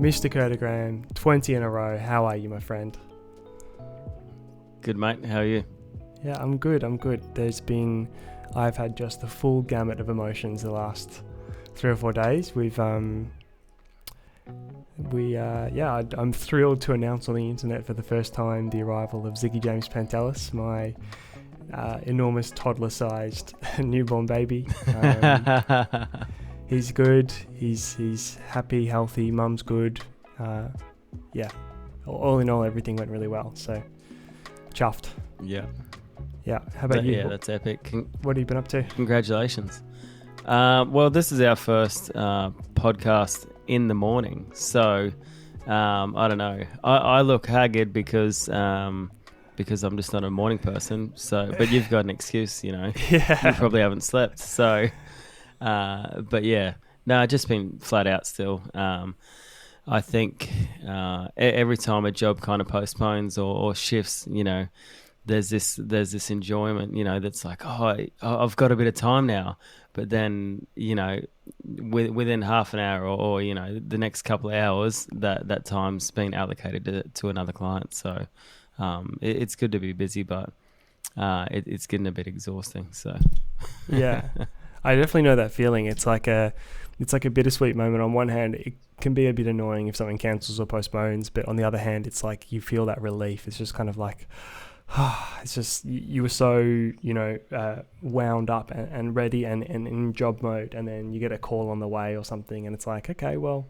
Mr. Curtogram, 20 in a row. How are you, my friend? Good, mate. How are you? Yeah, I'm good. I've had just the full gamut of emotions the last 3 or 4 days. I'm thrilled to announce on the internet for the first time the arrival of Ziggy James Pantelis, my enormous toddler-sized newborn baby. He's good. He's happy, healthy. Mum's good. All in all, everything went really well. So, chuffed. Yeah. Yeah. How about you? Yeah, that's epic. What have you been up to? Congratulations. Well, this is our first podcast in the morning. So, I don't know. I look haggard because I'm just not a morning person. So, but you've got an excuse, Yeah. You probably haven't slept. So... but yeah, no, I've just been flat out still. I think every time a job kind of postpones or shifts, there's this enjoyment, that's like, I've got a bit of time now. But then, within half an hour or the next couple of hours, that time's been allocated to another client. So it's good to be busy, but it's getting a bit exhausting. So yeah. I definitely know that feeling. It's like a bittersweet moment. On one hand, it can be a bit annoying if something cancels or postpones, but on the other hand, it's like you feel that relief. It's just kind of like, it's just you were so wound up and ready and in job mode, and then you get a call on the way or something, and it's like, okay, well,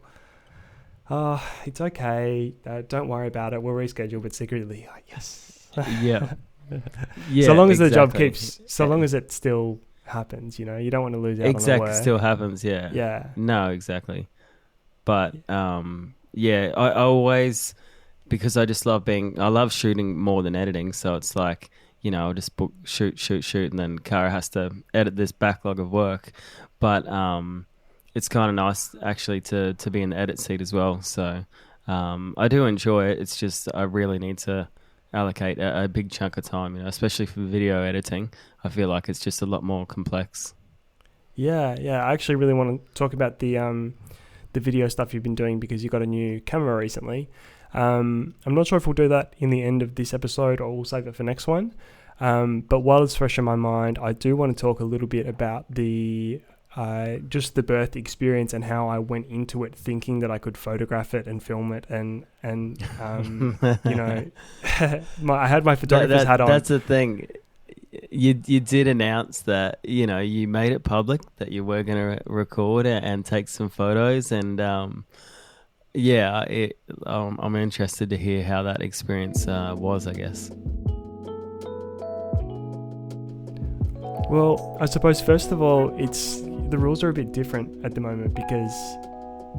it's okay. Don't worry about it. We'll reschedule, but secretly, yes. Yeah. So long as the job keeps, so long as it still happens, you don't want to lose out on the work. Still happens. Yeah No, exactly. But I always, because I just love I love shooting more than editing, so it's like I'll just book shoot and then Cara has to edit this backlog of work. But it's kind of nice actually to be in the edit seat as well, so I do enjoy it. It's just I really need to allocate a big chunk of time, especially for video editing. I feel like it's just a lot more complex. Yeah. I actually really want to talk about the video stuff you've been doing, because you got a new camera recently. I'm not sure if we'll do that in the end of this episode or we'll save it for next one. But while it's fresh in my mind, I do want to talk a little bit about just the birth experience and how I went into it thinking that I could photograph it and film it and I had my photographer's hat on. That's the thing. You did announce that you made it public that you were going to record and take some photos, and I'm interested to hear how that experience was, I guess. Well, I suppose first of all, the rules are a bit different at the moment because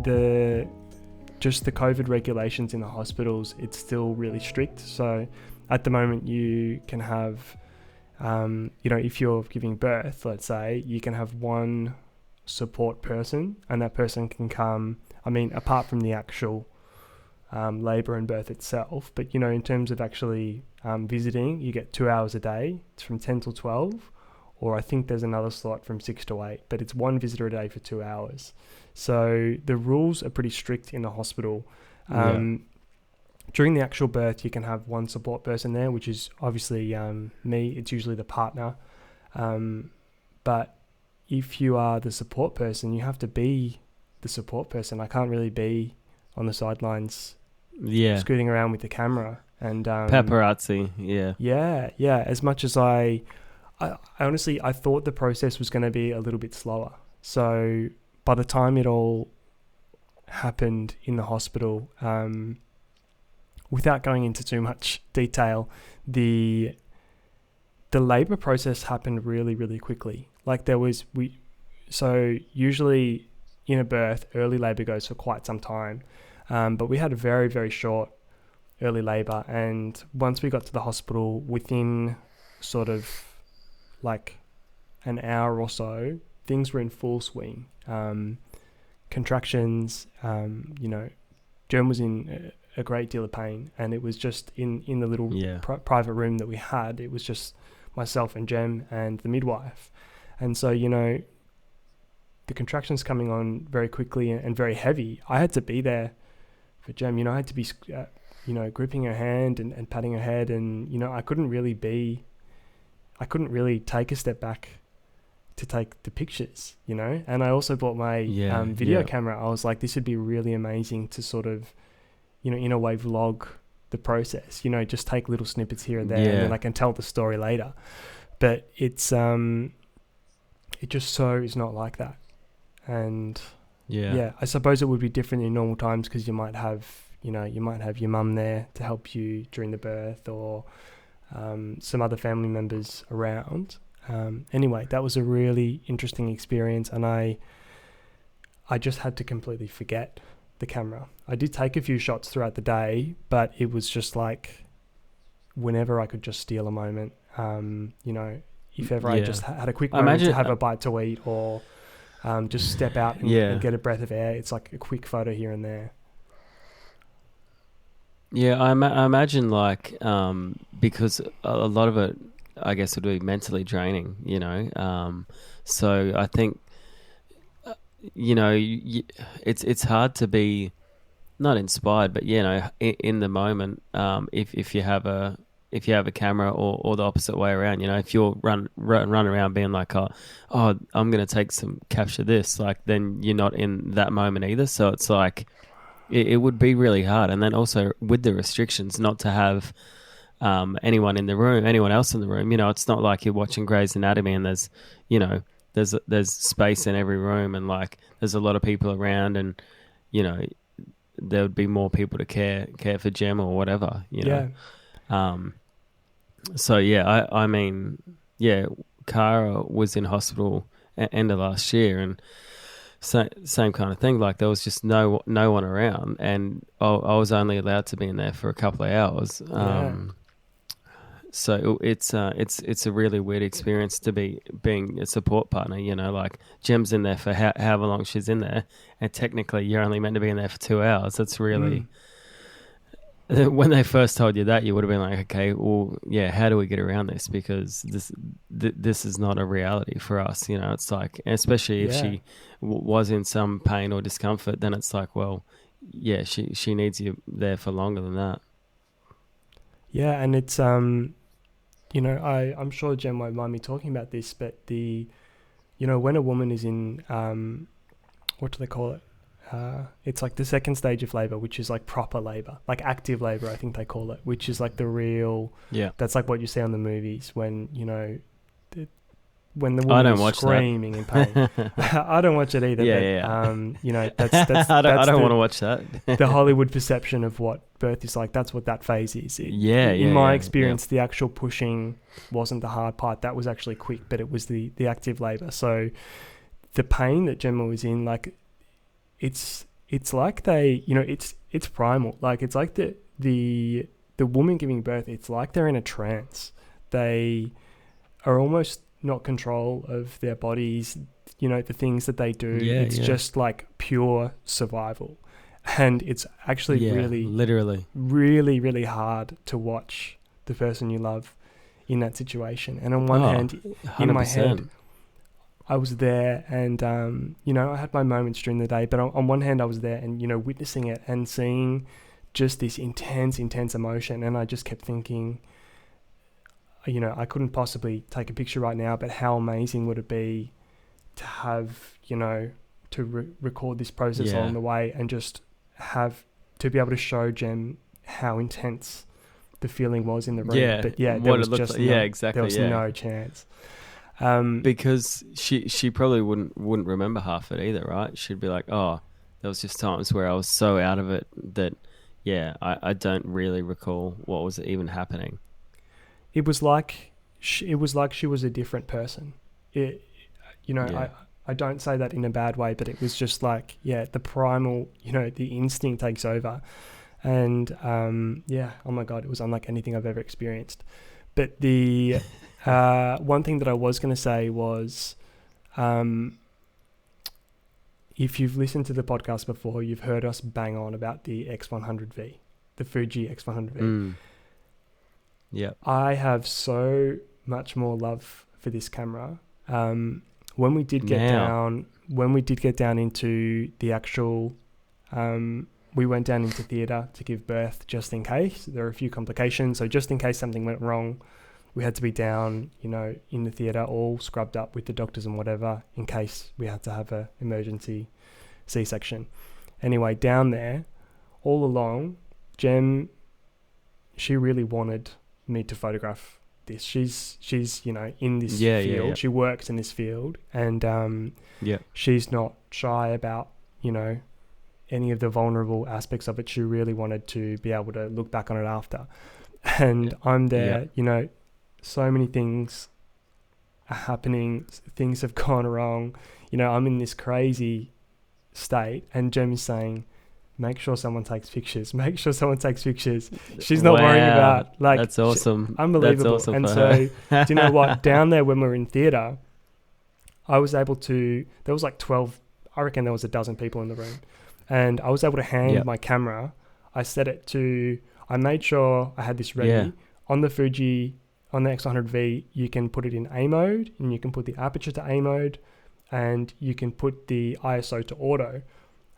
the COVID regulations in the hospitals, it's still really strict. So at the moment you can have, if you're giving birth, let's say, you can have one support person, and that person can come, apart from the actual labour and birth itself, but in terms of actually visiting, you get 2 hours a day. It's from 10 till 12. Or I think there's another slot from 6 to 8, but it's one visitor a day for 2 hours. So the rules are pretty strict in the hospital. During the actual birth, you can have one support person there, which is obviously me. It's usually the partner. But if you are the support person, you have to be the support person. I can't really be on the sidelines scooting around with the camera. And paparazzi, Yeah. As much as I honestly, I thought the process was going to be a little bit slower. So by the time it all happened in the hospital, without going into too much detail, the labour process happened really, really quickly. Like so usually in a birth, early labour goes for quite some time. But we had a very, very short early labour. And once we got to the hospital, within sort of like an hour or so, things were in full swing. Contractions, Jem was in a great deal of pain, and it was just in the little private room that we had, it was just myself and Jem and the midwife. And so, the contractions coming on very quickly and very heavy. I had to be there Jem. You know, I had to be, gripping her hand and patting her head, and I couldn't really take a step back to take the pictures, And I also bought my video camera. I was like, this would be really amazing to sort of, in a way, vlog the process. Just take little snippets here and there, and then I can tell the story later. But it's it just so is not like that. And I suppose it would be different in normal times because you might have your mum there to help you during the birth, or some other family members around. Anyway, that was a really interesting experience, and I just had to completely forget the camera. I did take a few shots throughout the day, but it was just like whenever I could just steal a moment, if ever I just had a quick moment to have a bite to eat, or just step out and get a breath of air. It's like a quick photo here and there. Yeah, I imagine because a lot of it, I guess, would be mentally draining, So I think, it's hard to be not inspired, but in the moment, if you have a camera, or the opposite way around, if you're run around being like, oh, I'm going to capture this, then you're not in that moment either. So it's like, it would be really hard. And then also with the restrictions, not to have anyone else in the room, it's not like you're watching Grey's Anatomy and there's space in every room, and there's a lot of people around, and there would be more people to care for Gem or whatever, So I mean, Cara was in hospital end of last year, and same kind of thing. There was just no one around, and I was only allowed to be in there for a couple of hours. So it's a really weird experience to being a support partner. Gem's in there for however long she's in there, and technically you're only meant to be in there for 2 hours. That's really. When they first told you that, you would have been like, okay, well, how do we get around this? Because this is not a reality for us. It's like, especially if she was in some pain or discomfort, then it's like, well, she needs you there for longer than that. Yeah, and it's, I'm sure Jen won't mind me talking about this, but when a woman is in, what do they call it? It's like the second stage of labor, which is like proper labor, like active labor, I think they call it, which is like the real, that's like what you see on the movies when, when the woman is screaming in pain. I don't watch it either. That's I don't want to watch that. The Hollywood perception of what birth is like, that's what that phase is. In my experience, the actual pushing wasn't the hard part. That was actually quick, but it was the active labor. So the pain that Gemma was in, it's like they, it's primal. It's like the woman giving birth, it's like they're in a trance. They are almost not control of their bodies, the things that they do. It's just like pure survival. And it's actually really, literally, really, really hard to watch the person you love in that situation. And on one hand, 100%. In my head, I was there, and I had my moments during the day, but on one hand I was there and witnessing it and seeing just this intense emotion, and I just kept thinking, I couldn't possibly take a picture right now, but how amazing would it be to have, to record this process along the way, and just have to be able to show Jem how intense the feeling was in the room. But there was just no chance. Because she probably wouldn't remember half it either, right? She'd be like, oh, there was just times where I was so out of it that I don't really recall what was even happening. It was like she was a different person. I don't say that in a bad way, but it was just like, the primal, the instinct takes over, and oh my God, it was unlike anything I've ever experienced. But the one thing that I was going to say was, if you've listened to the podcast before, you've heard us bang on about the X100V, the Fuji X100V. I have so much more love for this camera. When we did get down into the actual we went down into theatre to give birth just in case. There were a few complications. So just in case something went wrong, we had to be down, in the theatre, all scrubbed up with the doctors and whatever, in case we had to have an emergency C-section. Anyway, down there, all along, Jem, she really wanted me to photograph this. She's in this field. Yeah. She works in this field, and she's not shy about, any of the vulnerable aspects of it. She really wanted to be able to look back on it after. And I'm there, so many things are happening. Things have gone wrong. I'm in this crazy state, and Jem is saying, make sure someone takes pictures. She's not worrying about, that's awesome. Unbelievable. That's awesome. And so, do you know what? Down there when we were in theatre, I was able to, there was like 12, I reckon there was a dozen people in the room. And I was able to hand my camera. I made sure I had this ready. On the Fuji, on the X100V, you can put it in A mode, and you can put the aperture to A mode, and you can put the ISO to auto.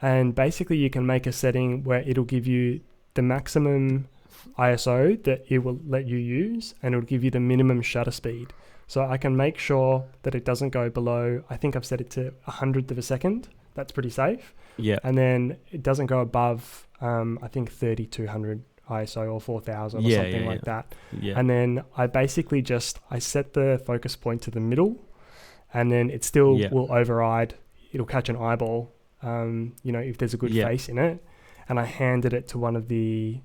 And basically you can make a setting where it'll give you the maximum ISO that it will let you use, and it'll give you the minimum shutter speed. So I can make sure that it doesn't go below, I think I've set it to 100th of a second. That's pretty safe. Yeah. And then it doesn't go above, I think 3200 ISO or 4000 or something like that. Yeah. And then I basically I set the focus point to the middle, and then it still will override. It'll catch an eyeball, if there's a good face in it. And I handed it to one of the,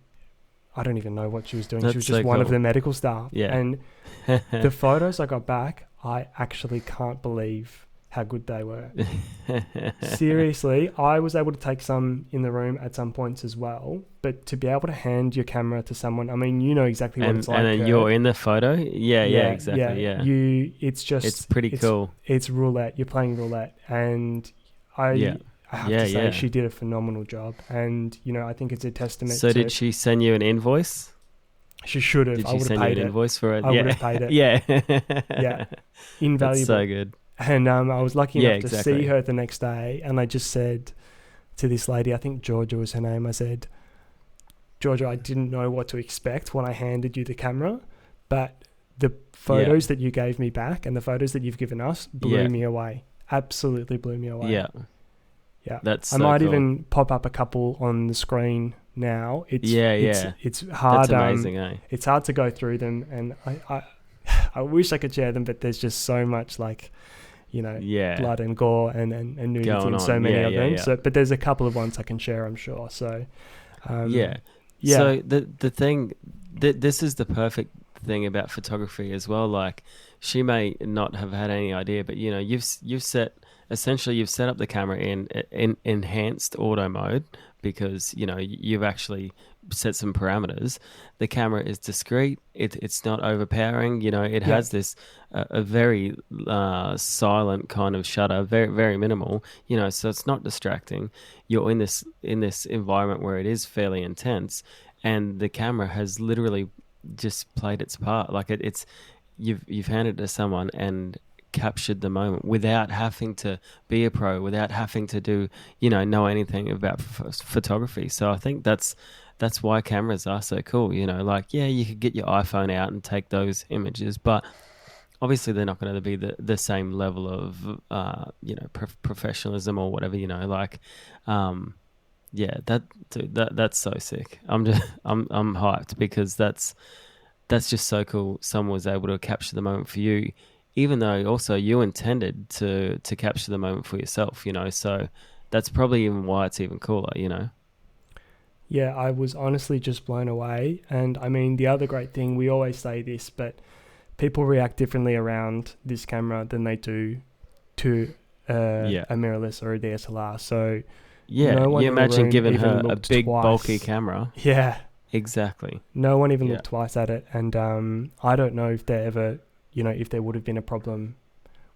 I don't even know what she was doing. She was just one of the medical staff. Yeah. And the photos I got back, I actually can't believe how good they were. Seriously, I was able to take some in the room at some points as well, but to be able to hand your camera to someone, I mean, you know exactly what it's like. And then you're in the photo? Yeah, exactly. It's pretty cool. It's roulette. You're playing roulette. And I have to say she did a phenomenal job. And, I think it's a testament So did she send you an invoice? She should have. Did she send you an invoice for it? I would have paid it. Yeah. Invaluable. That's so good. And I was lucky enough to see her the next day, and I just said to this lady, I think Georgia was her name, I said, Georgia, I didn't know what to expect when I handed you the camera, but the photos that you gave me back and the photos that you've given us blew me away. Absolutely blew me away. Yeah. That's I might even pop up a couple on the screen now. It's hard. That's amazing, It's hard to go through them, and I wish I could share them, but there's just so much blood and gore and nudity and so many of them. So, but there's a couple of ones I can share, I'm sure. So, So the thing, this is the perfect thing about photography as well. Like, she may not have had any idea, but you've set up the camera in enhanced auto mode because you've actually set some parameters. The camera is discreet. It's not overpowering. It has this a very silent kind of shutter, very very minimal. So it's not distracting. You're in this environment where it is fairly intense, and the camera has literally just played its part. Like it's you've handed it to someone and captured the moment without having to be a pro, without having to do know anything about photography. So I think that's why cameras are so cool. You could get your iPhone out and take those images, but obviously they're not going to be the same level of professionalism or whatever. That's so sick. I'm hyped because that's just so cool. Someone was able to capture the moment for you, even though also you intended to capture the moment for yourself, so that's probably even why it's even cooler, Yeah, I was honestly just blown away. And I mean, the other great thing, we always say this, but people react differently around this camera than they do to a mirrorless or a DSLR. So no one you imagine giving her a big twice. Bulky camera. Yeah. Exactly. No one even looked twice at it. And I don't know if there ever... if there would have been a problem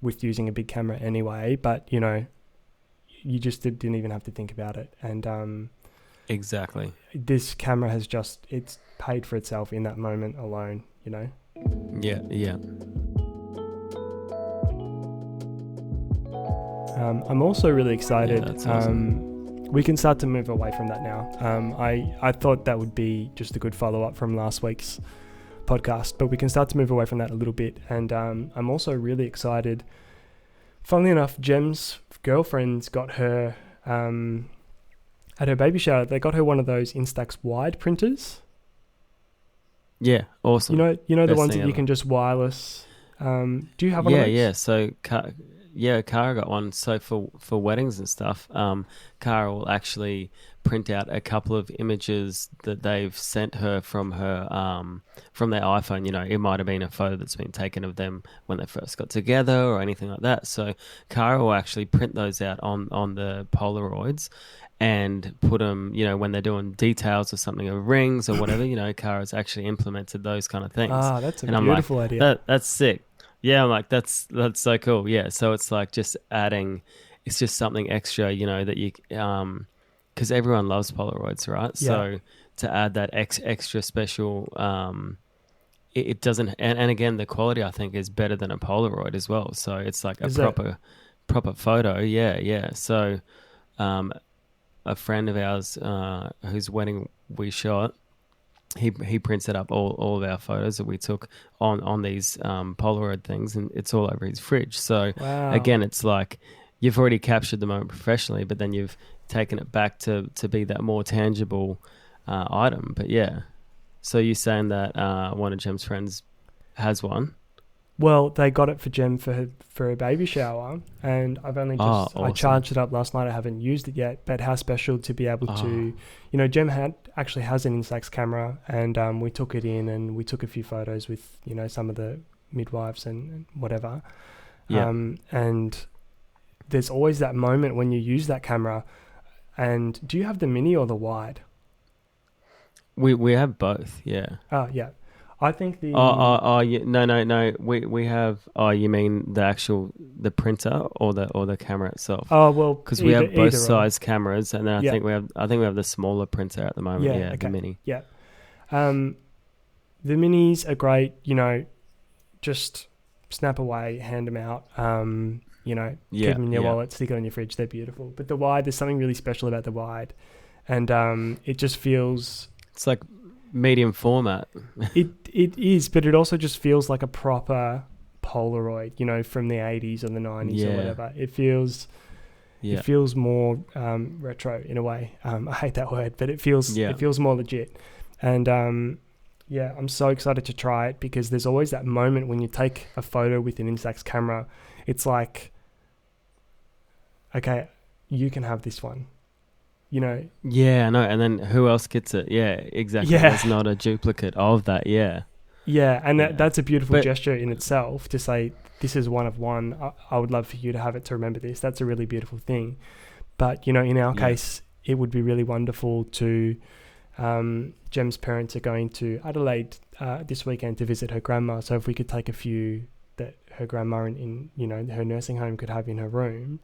with using a big camera anyway, but, you just didn't even have to think about it. And exactly. This camera has it's paid for itself in that moment alone, Yeah. I'm also really excited. Yeah, that's awesome. we can start to move away from that now. I thought that would be just a good follow-up from last week's podcast, but we can start to move away from that a little bit. And I'm also really excited. Funnily enough, Jem's girlfriend's got her at her baby shower. They got her one of those Instax wide printers. Yeah, awesome. You know the Best ones thing that you ever. can just wireless. Do you have one of those? Yeah. So, Cara got one. So for weddings and stuff, Cara will actually print out a couple of images that they've sent her from their iPhone. You know, it might have been a photo that's been taken of them when they first got together or anything like that. So Cara will actually print those out on the Polaroids and put them, you know, when they're doing details or something of rings or whatever, you know, Cara's actually implemented those kind of things. Ah, that's a And I'm beautiful like, idea. That's sick. Yeah, I'm like, that's so cool. Yeah, so it's like just adding, it's just something extra, you know, that you, because everyone loves Polaroids, right? Yeah. So to add that extra special, it doesn't, and again, the quality I think is better than a Polaroid as well. So it's like a proper photo. Yeah. So, a friend of ours, whose wedding we shot, he printed up all of our photos that we took on these Polaroid things, and it's all over his fridge. So Wow. again, it's like you've already captured the moment professionally, but then you've taken it back to be that more tangible item. But yeah, so you're saying that one of Jem's friends has one? Well, they got it for Jem for her baby shower, and I've only just awesome. I charged it up last night. I haven't used it yet, but how special to be able to, you know, Jem actually has an Instax camera, and we took it in and we took a few photos with, you know, some of the midwives and whatever. Yeah. And there's always that moment when you use that camera. And do you have the mini or the wide? We have both. Yeah. Oh, yeah. I think the No. We have. Oh, you mean the printer or the camera itself? Oh well, because we have both either size cameras, and then Yeah. I think we have the smaller printer at the moment. Yeah, Yeah, okay. the mini. Yeah. The minis are great, you know, just snap away, hand them out, you know, keep them in your wallet, stick it on your fridge. They're beautiful. But the wide, there's something really special about the wide. And it just feels... It's like medium format. It is, but it also just feels like a proper Polaroid, you know, from the 80s or the 90s or whatever. It feels... Yeah. It feels more retro in a way. I hate that word, but it feels more legit. And I'm so excited to try it because there's always that moment when you take a photo with an Instax camera. It's like, okay, you can have this one, you know? Yeah, I know. And then who else gets it? Yeah, exactly. Yeah. There's not a duplicate of that. Yeah. Yeah, and that's a beautiful gesture in itself to say, this is one of one. I would love for you to have it to remember this. That's a really beautiful thing. But, you know, in our case, it would be really wonderful to... Jem's parents are going to Adelaide this weekend to visit her grandma. So if we could take a few that her grandma in you know, her nursing home could have in her room,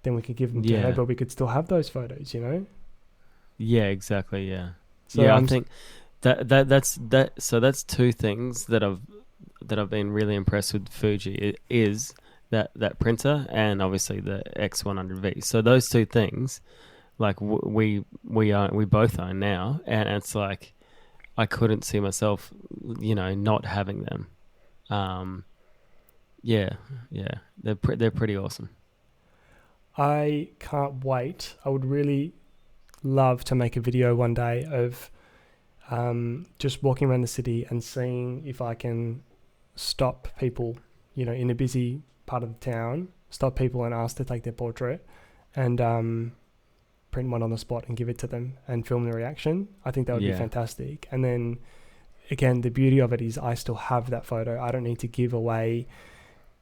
then we could give them to her, but we could still have those photos, you know? Yeah, exactly. Yeah. So I think that's so that's two things that I've been really impressed with Fuji. It is that printer and obviously the X100V. So those two things, like we both own now, and it's like I couldn't see myself, you know, not having them. They're pretty awesome. I can't wait. I would really love to make a video one day of just walking around the city and seeing if I can stop people, you know, in a busy part of the town, stop people and ask to take their portrait and print one on the spot and give it to them and film the reaction. I think that would be fantastic. And then again, the beauty of it is I still have that photo. I don't need to give away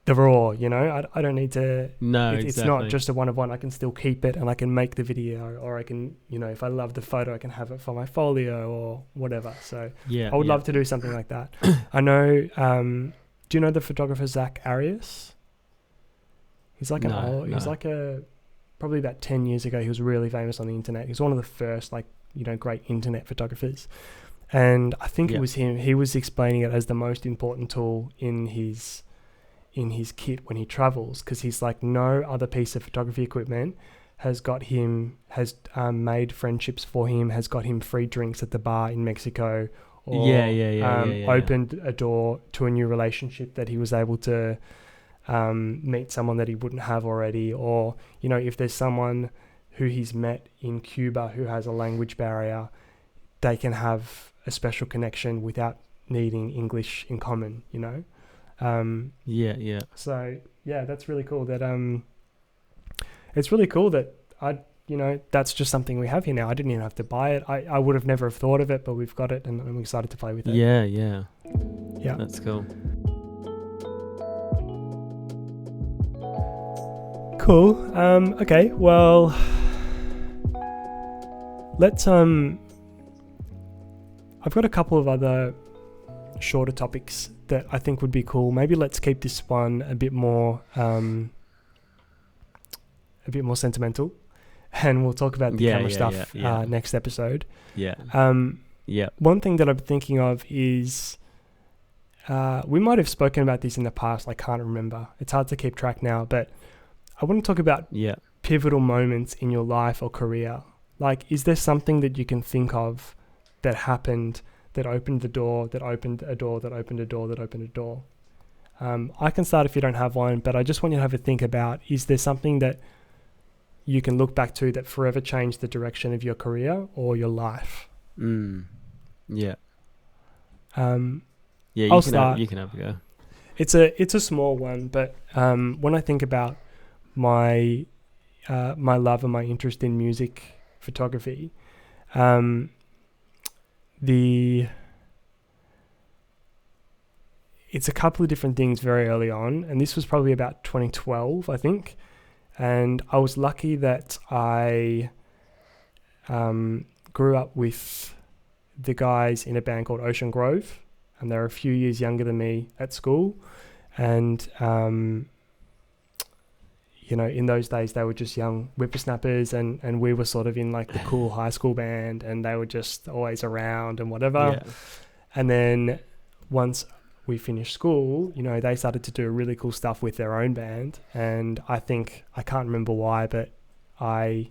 the raw, you know. I don't need to. No, It's not just a one of one. I can still keep it and I can make the video, or I can, you know, if I love the photo, I can have it for my folio or whatever. So I would love to do something like that. I know. Do you know the photographer Zach Arias? He's like probably about 10 years ago, he was really famous on the internet. He was one of the first, like, you know, great internet photographers. And I think it was him. He was explaining it as the most important tool in his kit when he travels, because he's like, no other piece of photography equipment has made friendships for him, has got him free drinks at the bar in Mexico, or opened a door to a new relationship that he was able to meet someone that he wouldn't have already, or if there's someone who he's met in Cuba who has a language barrier, they can have a special connection without needing English in common. So that's really cool. That it's really cool that that's just something we have here now. I didn't even have to buy it. I would have never have thought of it, but we've got it, and I'm excited to play with it. Yeah. That's cool. Cool. Okay, well, let's I've got a couple of other shorter topics that I think would be cool. Maybe let's keep this one a bit more sentimental, and we'll talk about the camera stuff next episode. One thing that I'm thinking of is we might have spoken about this in the past. I can't remember. It's hard to keep track now, but I want to talk about pivotal moments in your life or career. Like, is there something that you can think of that happened that opened the door, that opened a door, that opened a door, that opened a door? I can start if you don't have one, but I just want you to have a think about, is there something that you can look back to that forever changed the direction of your career or your life? Yeah. I'll start. You can have a go. It's a small one, but when I think about my love and my interest in music photography, it's a couple of different things very early on, and this was probably about 2012, I think. And I was lucky that I grew up with the guys in a band called Ocean Grove, and they're a few years younger than me at school. And in those days they were just young whippersnappers, and we were sort of in like the cool high school band, and they were just always around and whatever. And then once we finished school, they started to do really cool stuff with their own band, and I think, I can't remember why, but I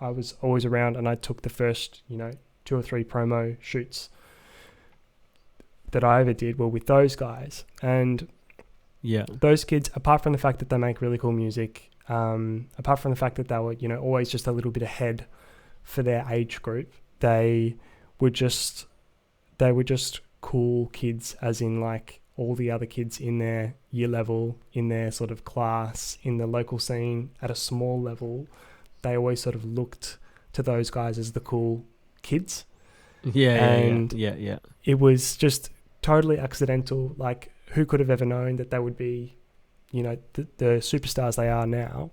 was always around, and I took the first 2 or 3 promo shoots that I ever did were with those guys. And those kids, apart from the fact that they make really cool music, apart from the fact that they were always just a little bit ahead for their age group, they were just cool kids, as in like all the other kids in their year level, in their sort of class, in the local scene at a small level. They always sort of looked to those guys as the cool kids. It was just totally accidental. Like, who could have ever known that they would be, the superstars they are now?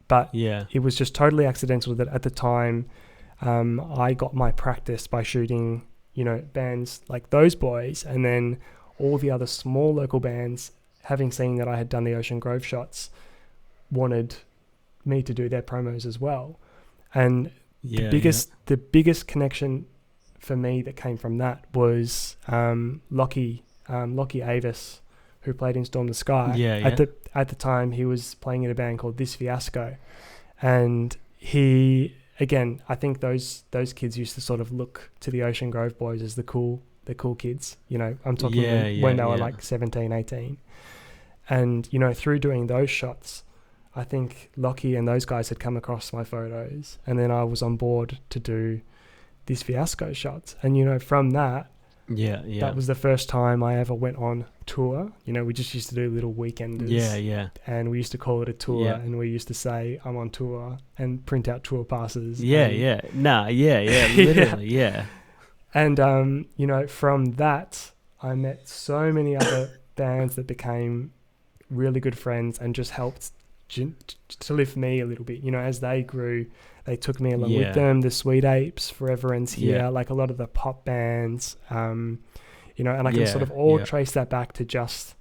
But it was just totally accidental that at the time, I got my practice by shooting, bands like those boys, and then all the other small local bands, having seen that I had done the Ocean Grove shots, wanted me to do their promos as well. And the biggest connection for me that came from that was Lockie Avis, who played in Storm the Sky. At the time, he was playing in a band called This Fiasco, and he, again, I think those kids used to sort of look to the Ocean Grove boys as the cool kids. I'm talking when they were like 17, 18. And through doing those shots, I think Lockie and those guys had come across my photos, and then I was on board to do This Fiasco shots. And from that, that was the first time I ever went on tour. We just used to do little weekenders. And we used to call it a tour, and we used to say, I'm on tour, and print out tour passes. Literally. And from that, I met so many other bands that became really good friends and just helped to lift me a little bit. As they grew, they took me along with them. The Sweet Apes, Forever Ends Here, like a lot of the pop bands, and I can sort of trace that back to just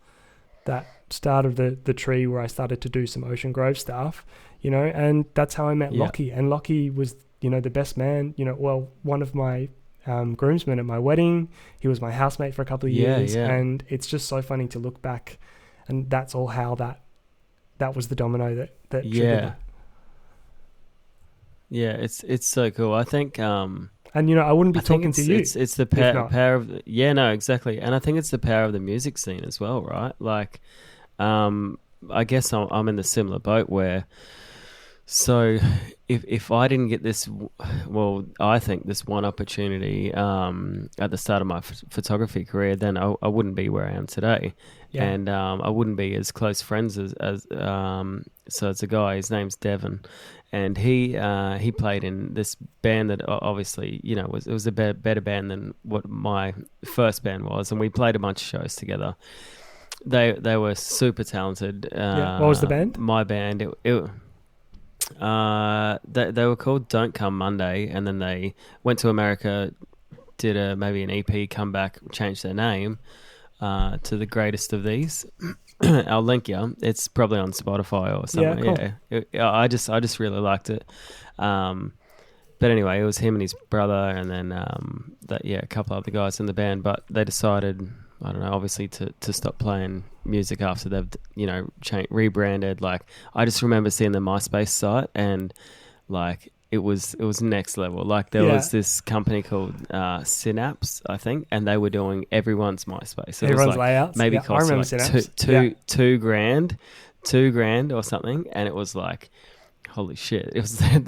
that start of the tree where I started to do some Ocean Grove stuff, and that's how I met Lockie. And Lockie was, the best man, one of my groomsmen at my wedding. He was my housemate for a couple of years, and it's just so funny to look back, and that's all how that that was the domino that triggered Yeah. it. Yeah, it's so cool. I think And I wouldn't be talking to you. It's the not. power of yeah, no, exactly. And I think it's the power of the music scene as well, right? Like, I guess I'm in the similar boat where, so if I didn't get this, well, I think this one opportunity at the start of my photography career, then I wouldn't be where I am today. Yeah. And I wouldn't be as close friends as so it's a guy, his name's Devon, and he played in this band that obviously it was a better band than what my first band was, and we played a bunch of shows together. They were super talented. What was the band? My band, they were called Don't Come Monday, and then they went to America, did maybe an EP, come back, changed their name to The Greatest of These. I'll link you. It's probably on Spotify or something. Yeah, cool. I just really liked it. But anyway, it was him and his brother, and then a couple other guys in the band. But they decided, I don't know, obviously to stop playing music after they've rebranded. Like, I just remember seeing the MySpace site, and like it was next level. Like, there was this company called Synapse, I think, and they were doing everyone's MySpace. It Everyone's was like layouts. maybe I cost remember like Synapse. $2,000 or something, and it was like, holy shit! It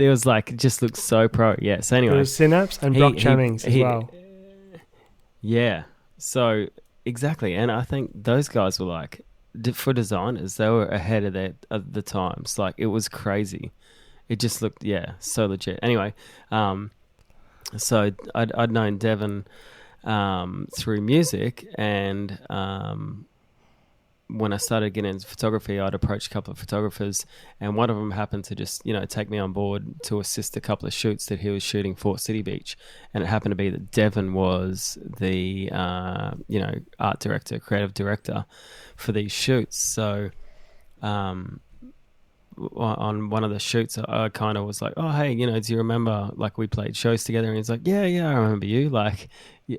was like, it just looked so pro. Yeah. So anyway, It was Synapse and Brock Chammings as well. Yeah. So exactly, and I think those guys were like, for designers, they were ahead of the times. Like, it was crazy. It just looked, so legit. Anyway, so I'd known Devon through music, and when I started getting into photography, I'd approached a couple of photographers, and one of them happened to just, take me on board to assist a couple of shoots that he was shooting for City Beach. And it happened to be that Devon was the, art director, creative director for these shoots. So, on one of the shoots, I kind of was like, oh, hey, do you remember, like, we played shows together? And he's like, yeah, I remember you. Like,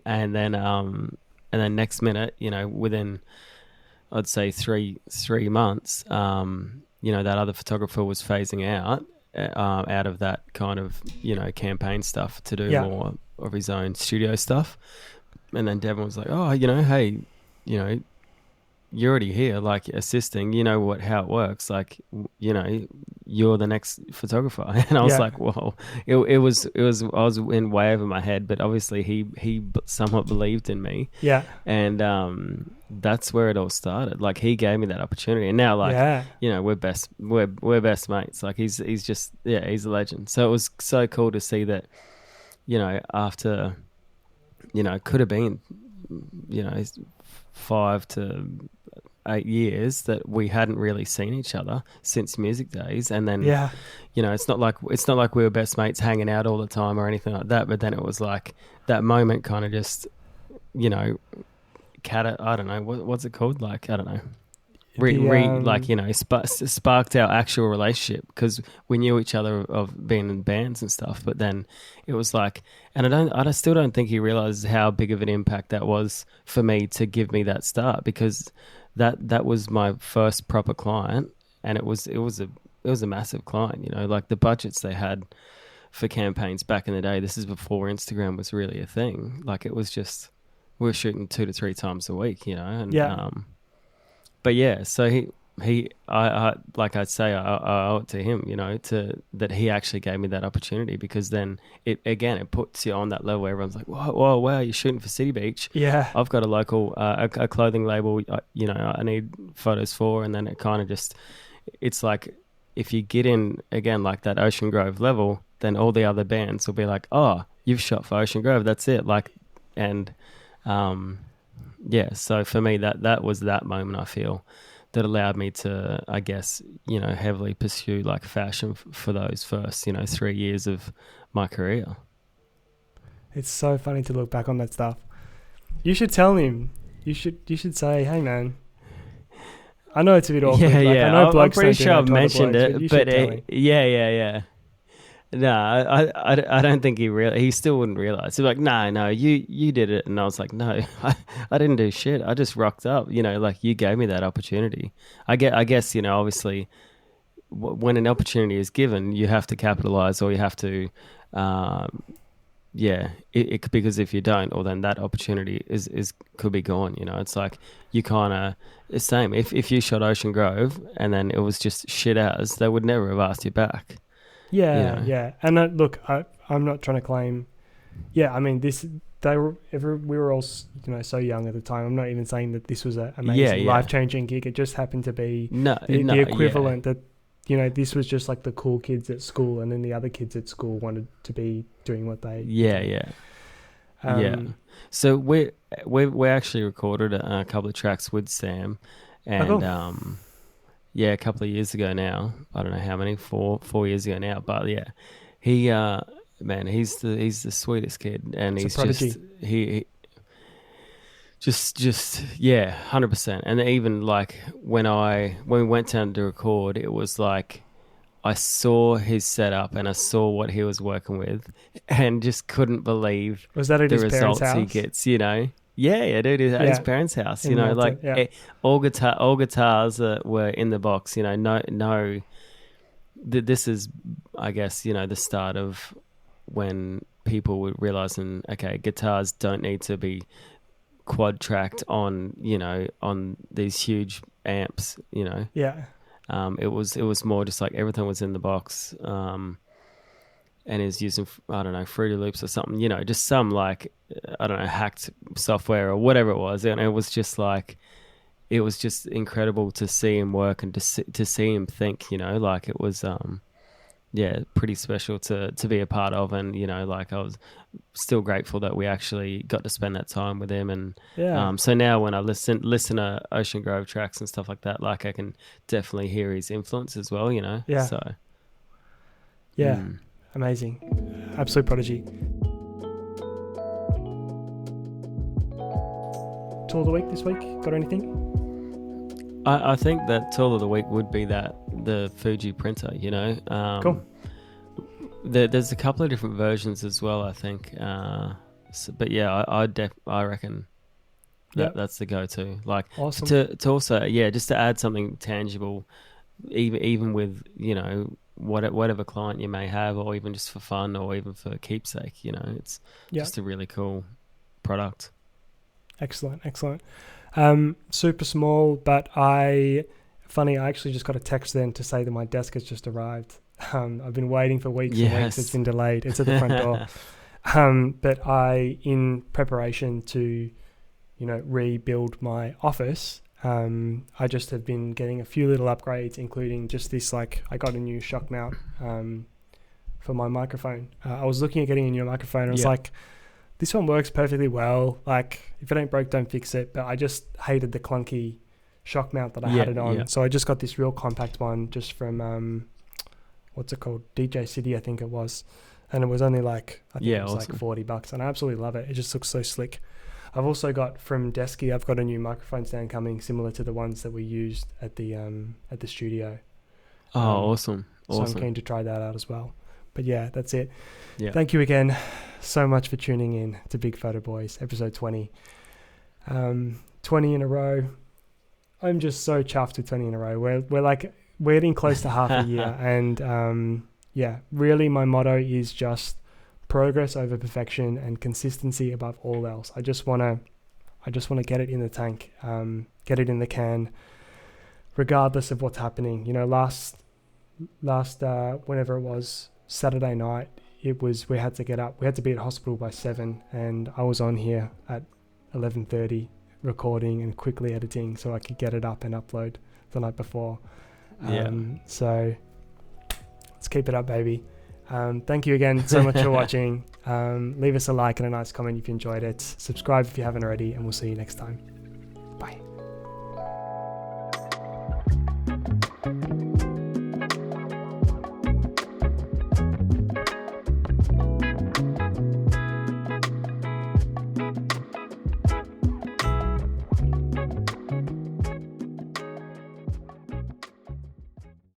and then next minute, within, I'd say three months, that other photographer was phasing out of that kind of, campaign stuff to do more of his own studio stuff. And then Devon was like, oh, hey, you're already here, like, assisting, how it works. Like, you're the next photographer. And I was like, whoa, it was, I was in way over my head, but obviously he somewhat believed in me. Yeah. And, that's where it all started. Like, he gave me that opportunity, and now, like, we're best mates. Like, he's just, he's a legend. So it was so cool to see that, after, could have been, 5 to 8 years that we hadn't really seen each other since music days. And then, it's not like we were best mates hanging out all the time or anything like that. But then it was like that moment kind of just, I don't know, what's it called? Like, I don't know. Sparked our actual relationship, because we knew each other of being in bands and stuff. But then it was like, and I still don't think he realizes how big of an impact that was for me to give me that start, because that was my first proper client, and it was a massive client. Like, the budgets they had for campaigns back in the day. This is before Instagram was really a thing. Like, it was just, we were shooting 2 to 3 times a week, and but yeah, so I like I'd say, I owe it to him, that he actually gave me that opportunity, because then it puts you on that level where everyone's like, whoa, wow, you're shooting for City Beach. Yeah. I've got a local, a clothing label, I need photos for, and then it kind of just, it's like, if you get in, again, like that Ocean Grove level, then all the other bands will be like, oh, you've shot for Ocean Grove, that's it. Like, and, so for me, that was that moment, I feel, that allowed me to, I guess, heavily pursue like fashion for those first, 3 years of my career. It's so funny to look back on that stuff. You should tell him. You should say, hey man, I know it's a bit awkward. Yeah. I know I'm pretty sure I've mentioned it, but No, I don't think he still wouldn't realize. He's like, no, you did it. And I was like, no, I didn't do shit. I just rocked up, like you gave me that opportunity. I guess, obviously when an opportunity is given, you have to capitalize, or you have to, because if you don't, or then that opportunity could be gone. It's like you kind of same. If you shot Ocean Grove and then it was just shit as, they would never have asked you back. Yeah. And look, I'm not trying to claim. Yeah, I mean we were all so young at the time. I'm not even saying that this was an amazing life-changing gig. It just happened to be the equivalent that. This was just like the cool kids at school, and then the other kids at school wanted to be doing what they So we actually recorded a couple of tracks with Sam, and a couple of years ago now. I don't know how many, 4 years ago now, but yeah, he he's the sweetest kid, and he's just he just 100%. And even like when we went down to record, it was like I saw his setup and I saw what he was working with, and just couldn't believe was that at the his results parents' he house? gets. Yeah, dude, at his parents' house. All guitars were in the box. This is, I guess, the start of when people were realizing, okay, guitars don't need to be quad tracked on these huge amps. It was more just like everything was in the box, and is using, I don't know, Fruity Loops or something, just some like, I don't know, hacked software or whatever it was. And it was just like, it was just incredible to see him work and to see him think, like it was, pretty special to be a part of. And, like I was still grateful that we actually got to spend that time with him. And so now when I listen to Ocean Grove tracks and stuff like that, like I can definitely hear his influence as well, So amazing, absolute prodigy. Tool of the week this week, got anything? I think that tool of the week would be the Fuji printer. Cool. There's a couple of different versions as well, I think. But yeah, I reckon that's the go-to. Like, awesome. To also just to add something tangible, even with whatever client you may have, or even just for fun, or even for keepsake. It's just a really cool product. Excellent. Super small, but I actually just got a text then to say that my desk has just arrived. I've been waiting for weeks and weeks. It's been delayed. It's at the front door. But in preparation to, rebuild my office, I just have been getting a few little upgrades, including just this, like, I got a new shock mount for my microphone. I was looking at getting a new microphone, and I was like, this one works perfectly well. Like, if it ain't broke, don't fix it. But I just hated the clunky shock mount that I had it on. So I just got this real compact one just from, what's it called? DJ City, I think it was. And it was only like, I think it was awesome. Like $40. And I absolutely love it. It just looks so slick. I've also got from Desky, I've got a new microphone stand coming, similar to the ones that we used at the studio. Awesome. So I'm keen to try that out as well. But yeah, that's it. Yeah. Thank you again so much for tuning in to Big Photo Boys, episode 20. 20 in a row. I'm just so chuffed with 20 in a row. We're getting close to half a year. And really my motto is just progress over perfection and consistency above all else. I just want to get it in the tank, get it in the can, regardless of what's happening. Last whenever it was, Saturday night, we had to get up. We had to be at hospital by 7, and I was on here at 11:30 recording and quickly editing so I could get it up and upload the night before. So let's keep it up, baby. Thank you again so much for watching. Leave us a like and a nice comment if you enjoyed it. Subscribe if you haven't already, and we'll see you next time.